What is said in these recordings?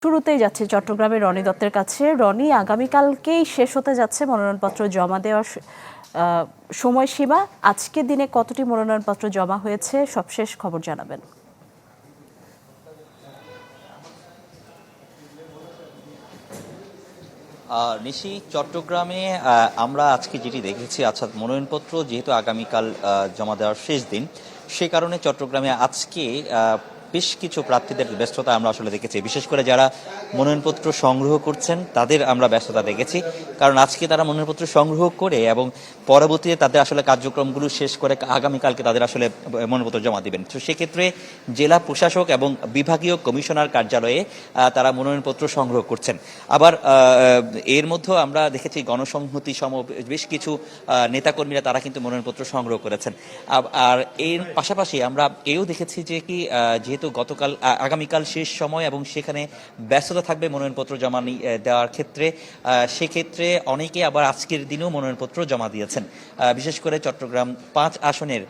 শুরুতেই যাচ্ছে চট্টগ্রামের রনি দত্তের কাছে। রনি, আগামীকালকেই শেষ হতে যাচ্ছে মনোনয়নপত্র জমা দেওয়ার সময়সীমা। আজকের দিনে কতটি মনোনয়নপত্র জমা হয়েছে সবশেষ খবর জানাবেন। নিশি, চট্টগ্রামে আমরা আজকে যেটি দেখেছি, অর্থাৎ মনোনয়নপত্র যেহেতু আগামীকাল জমা দেওয়ার শেষ দিন, সে কারণে চট্টগ্রামে আজকে বেশ কিছু প্রার্থীদের ব্যস্ততা আমরা আসলে দেখেছি। বিশেষ করে যারা মনোনয়নপত্র সংগ্রহ করছেন তাদের আমরা ব্যস্ততা দেখেছি, কারণ আজকে তারা মনোনয়নপত্র সংগ্রহ করে এবং পরবর্তীতে তাদের আসলে কার্যক্রমগুলো শেষ করে আগামীকালকে তাদের আসলে মনোনয়নপত্র জমা দিবেন। তো সেক্ষেত্রে জেলা প্রশাসক এবং বিভাগীয় কমিশনার কার্যালয়ে তারা মনোনয়নপত্র সংগ্রহ করছেন। আবার এর মধ্যেও আমরা দেখেছি গণসংহতি সম বেশ কিছু নেতাকর্মীরা তারা কিন্তু মনোনয়নপত্র সংগ্রহ করেছেন। আর এর পাশাপাশি আমরা এও দেখেছি যে যেহেতু গতকাল আগামীকাল শেষ সময় এবং সেখানে ব্যস্ততা থাকবে মনোনয়নপত্র জমা দেওয়ার ক্ষেত্রে, সেক্ষেত্রে অনেকে আবার আজকের দিনেও মনোনয়নপত্র জমা দিয়েছেন। বিশেষ করে চট্টগ্রাম 5 আসনের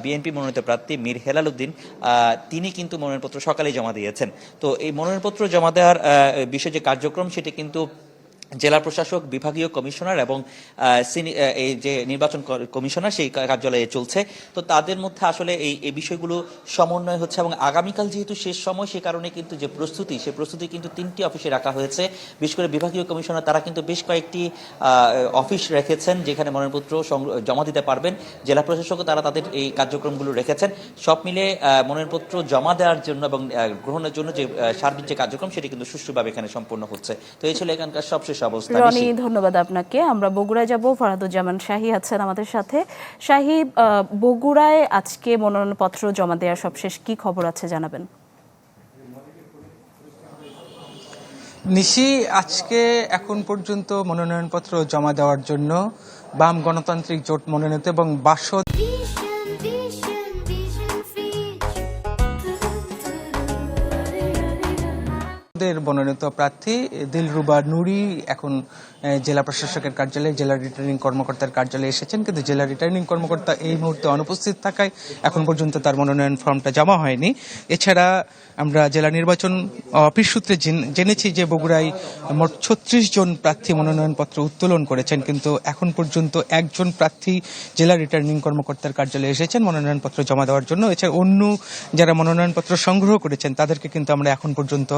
বিএনপি মনোনীত প্রার্থী মীর হেলাল উদ্দিন, তিনি কিন্তু মনোনয়নপত্র সকালেই জমা দিয়েছেন। তো এই মনোনয়নপত্র জমা দেওয়ার বিষয়ে যে কার্যক্রম, সেটি কিন্তু জেলা প্রশাসক, বিভাগীয় কমিশনার এবং এই যে নির্বাচন কমিশনার সেই কার্যালয়ে চলছে। তো তাদের মধ্যে আসলে এই বিষয়গুলো সমন্বয় হচ্ছে এবং আগামীকাল যেহেতু শেষ সময়, সে কারণে কিন্তু যে প্রস্তুতি, সে প্রস্তুতি কিন্তু 3টি অফিসে রাখা হয়েছে। বিশেষ করে বিভাগীয় কমিশনার তারা কিন্তু বেশ কয়েকটি অফিস রেখেছেন যেখানে মনোনয়নপত্র জমা দিতে পারবেন। জেলা প্রশাসকও তারা তাদের এই কার্যক্রমগুলো রেখেছেন। সব মিলে মনোনয়নপত্র জমা দেওয়ার জন্য এবং গ্রহণের জন্য যে সার্বিক যে কার্যক্রম, সেটি কিন্তু সুষ্ঠুভাবে এখানে সম্পন্ন হচ্ছে। তো এই ছিল এখানকার সবশেষ অবস্থা। রনি, ধন্যবাদ আপনাকে। আমরা বগুড়ায় যাব, ফরহাদুজ্জামান শাহী আছেন আমাদের সাথে। শাহী, বগুড়ায় আজকে মনোনয়নপত্র জমা দেওয়ার সবশেষ কি খবর আছে জানাবেন। নিশি, আজকে এখন পর্যন্ত মনোনয়নপত্র জমা দেওয়ার জন্য বাম গণতান্ত্রিক জোট মনোনীত এবং বাসদ মনোনীত প্রার্থী দিলরুবা নুরি এখন জেলা প্রশাসকের কার্যালয়ে, জেলা রিটার্নিং কর্মকর্তার কার্যালয়ে এসেছেন, কিন্তু জেলা রিটার্নিং কর্মকর্তা এই মুহূর্তে অনুপস্থিত থাকায় এখন পর্যন্ত তার মনোনয়ন ফর্মটা জমা হয়নি। এছাড়া আমরা জেলা নির্বাচন অফিস সূত্রে জেনেছি যে বগুড়ায় মোট 36 জন প্রার্থী মনোনয়নপত্র উত্তোলন করেছেন, কিন্তু এখন পর্যন্ত একজন প্রার্থী জেলা রিটার্নিং কর্মকর্তার কার্যালয়ে এসেছেন মনোনয়নপত্র জমা দেওয়ার জন্য। এছাড়া অন্য যারা মনোনয়নপত্র সংগ্রহ করেছেন তাদেরকে কিন্তু আমরা এখন পর্যন্ত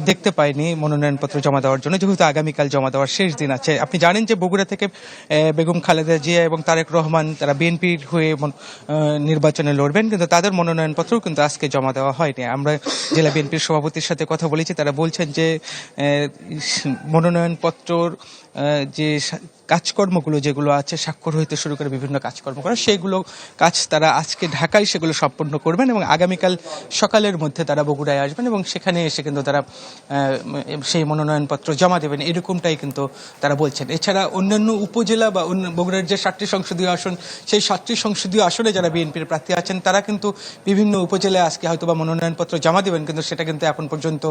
দেখতে পাইনি মনোনয়নপত্র জমা দেওয়ার জন্য, যেহেতু আগামীকাল জমা দেওয়ার শেষ দিন আছে। আপনি জানেন যে বগুড়া থেকে বেগম খালেদা জিয়া এবং তারেক রহমান তারা বিএনপির হয়ে নির্বাচনে লড়বেন, কিন্তু তাদের মনোনয়নপত্রও কিন্তু আজকে জমা দেওয়া হয়নি। আমরা জেলা বিএনপির সভাপতির সাথে কথা বলেছি, তারা বলছেন যে মনোনয়নপত্রর যে কাজকর্মগুলো যেগুলো আছে, স্বাক্ষর হইতে শুরু করে বিভিন্ন কাজকর্ম করা, সেগুলো কাজ তারা আজকে ঢাকায় সেগুলো সম্পন্ন করবেন এবং আগামীকাল সকালের মধ্যে তারা বগুড়ায় আসবেন এবং সেখানে এসে কিন্তু তারা সেই মনোনয়নপত্র জমা দেবেন, এরকমটাই কিন্তু তারা বলছেন। এছাড়া অন্যান্য উপজেলা বা বগুড়ার যে 7টি সংসদীয় আসন, সেই 7টি সংসদীয় আসনে যারা বিএনপির প্রার্থী আছেন তারা কিন্তু বিভিন্ন উপজেলায় আজকে হয়তো বা মনোনয়নপত্র জমা দেবেন, কিন্তু সেটা কিন্তু এখন পর্যন্ত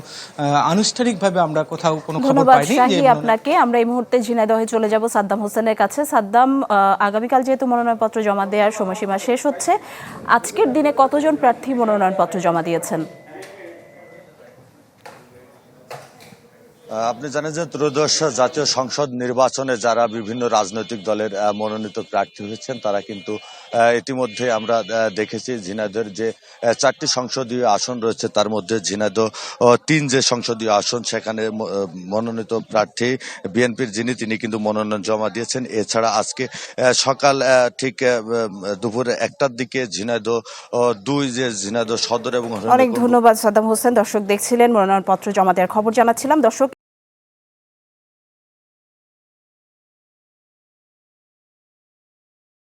আনুষ্ঠানিকভাবে আমরা কোথাও কোনো খবর পাইনি। আপনাকে আমরা এই মুহূর্তে ঝিনাইদহে চলে যাব সাদ্দাম হোসেনের কাছে। সাদ্দাম, আগামীকাল যেহেতু মনোনয়নপত্র জমা দেওয়ার সময়সীমা শেষ হচ্ছে, আজকের দিনে কতজন প্রার্থী মনোনয়নপত্র জমা দিয়েছেন? আপনি জানেন যে ত্রয়োদশ জাতীয় সংসদ নির্বাচনে যারা বিভিন্ন রাজনৈতিক দলের মনোনীত প্রার্থী হয়েছেন তারা কিন্তু ইতিমধ্যে আমরা দেখেছি ঝিনাইদহের যে 4টি সংসদীয় আসন রয়েছে তার মধ্যে ঝিনাইদহ 3 যে সংসদীয় আসন, সেখানে মনোনীত প্রার্থী বিএনপির তিনি কিন্তু মনোনয়ন জমা দিয়েছেন। এছাড়া আজকে সকাল ঠিক দুপুর 1টার দিকে ঝিনাইদহ 2 যে ঝিনাইদহ সদর এবং অনেক ধন্যবাদ সাদ্দাম হোসেন। দর্শক দেখছিলেন মনোনয়নপত্র জমা দেওয়ার খবর জানাচ্ছিলাম। দর্শক